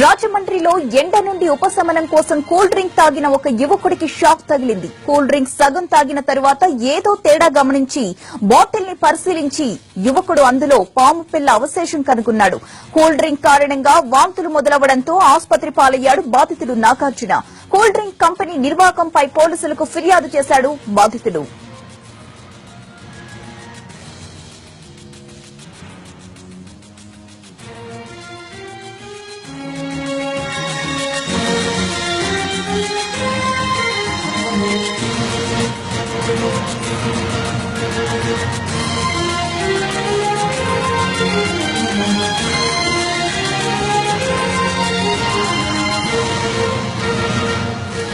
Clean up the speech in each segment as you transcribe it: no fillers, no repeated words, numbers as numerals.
రాజమండ్రిలో ఎండ నుండి ఉపశమనం కోసం కూల్ డ్రింక్ తాగిన ఒక యువకుడికి షాక్ తగిలింది. కూల్ డ్రింక్ సగం తాగిన తరువాత ఏదో తేడా గమనించి బాటిల్ ని పరిశీలించి యువకుడు అందులో పాము పిల్ల అవశేషం కనుగొన్నాడు. కూల్ డ్రింక్ కారణంగా వాంతులు మొదలవడంతో ఆసుపత్రి పాలయ్యాడు బాధితుడు నాగార్జున. కూల్ డ్రింక్ కంపెనీ నిర్వాహకంపై పోలీసులకు ఫిర్యాదు చేశాడు బాధితుడు.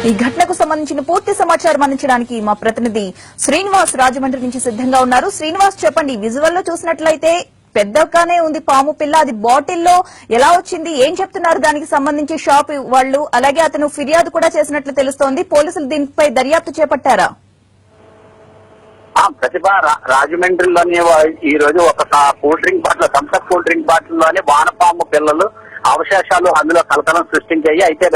ఈ ఘటనకు సంబంధించిన పూర్తి సమాచారం అందించడానికి మా ప్రతినిధి శ్రీనివాస్ రాజమండ్రి నుంచి సిద్దంగా ఉన్నారు. శ్రీనివాస్, చెప్పండి. విజువల్ లో చూసినట్లయితే పెద్దగానే ఉంది పాము పిల్ల, అది బాటిల్లో ఎలా వచ్చింది, ఏం చెప్తున్నారు దానికి సంబంధించి షాప్ వాళ్ళు? అలాగే అతను ఫిర్యాదు కూడా చేసినట్లు తెలుస్తోంది. పోలీసులు దీనిపై దర్యాప్తు చేపట్టారా? ప్రతిభ రాజమండ్రిలోని ఈ రోజు ఒక cool drink bottle, Thums Up cool drink bottle లోని వానపాము పిల్లలు అవశేషాలు అందులో కలకలం సృష్టించాయి. అయితే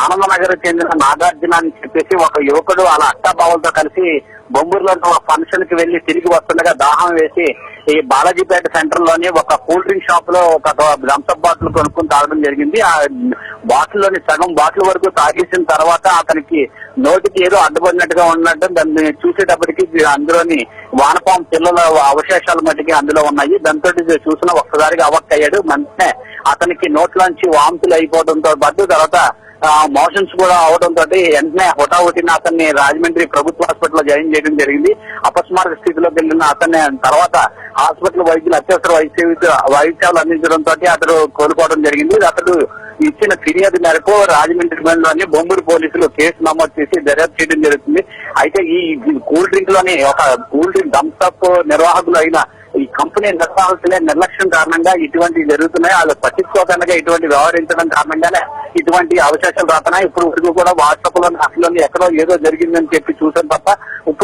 ఆనందనగర్ చెందిన నాగార్జున అని చెప్పేసి ఒక యువకుడు అలా అట్టాబావులతో కలిసి బొంబూరులో ఫంక్షన్ కి వెళ్లి తిరిగి వస్తుండగా దాహం వేసి ఈ బాలాజీపేట సెంటర్ లోని ఒక కూల్ డ్రింక్ షాప్ లో ఒక థమ్సప్ బాటిల్ కొనుక్కుని తాగడం జరిగింది. ఆ బాటిల్ లోని సగం బాటిల్ వరకు తాగేసిన తర్వాత అతనికి నోటికి ఏదో అడ్డుపడినట్టుగా ఉన్నట్టు దాన్ని చూసేటప్పటికి అందులోని వానపాము పిల్లల అవశేషాలు మట్టికి అందులో ఉన్నాయి. దాంతో చూసిన ఒక్కసారిగా అవక్కయ్యాడు. వెంటనే అతనికి నోట్లోంచి వాంతులు అయిపోవడంతో పాటు తర్వాత మోషన్స్ కూడా అవడంతో వెంటనే హుటాహుటిన అతన్ని రాజమండ్రి ప్రభుత్వ హాస్పిటల్లో జాయిన్ చేయడం జరిగింది. అపస్మారక స్థితిలోకి వెళ్లిన అతన్ని తర్వాత హాస్పిటల్ వైద్యులు అత్యవసర వైద్యాలు అందించడంతో అతడు కోలుకోవడం జరిగింది. అతడు ఇచ్చిన ఫిర్యాదు మేరకు రాజమండ్రిలోని బొంబూరు పోలీసులు కేసు నమోదు చేసి దర్యాప్తు చేయడం జరుగుతుంది. అయితే ఈ కూల్ డ్రింక్ లోని ఒక కూల్ డ్రింక్ థమ్సప్ నిర్వాహకులు అయిన ఈ కంపెనీ నిర్వాహకులే నిర్లక్ష్యం కారణంగా ఇటువంటివి జరుగుతున్నాయి. వాళ్ళు పట్టించుకోకుండా ఇటువంటి వ్యవహరించడం కారణంగానే ఇటువంటి అవకాశాలు రాతున్నాయి. ఇప్పుడు కూడా వాట్సాప్ లో అసలు ఎక్కడో ఏదో జరిగిందని చెప్పి చూసాం తప్ప ఇప్పుడు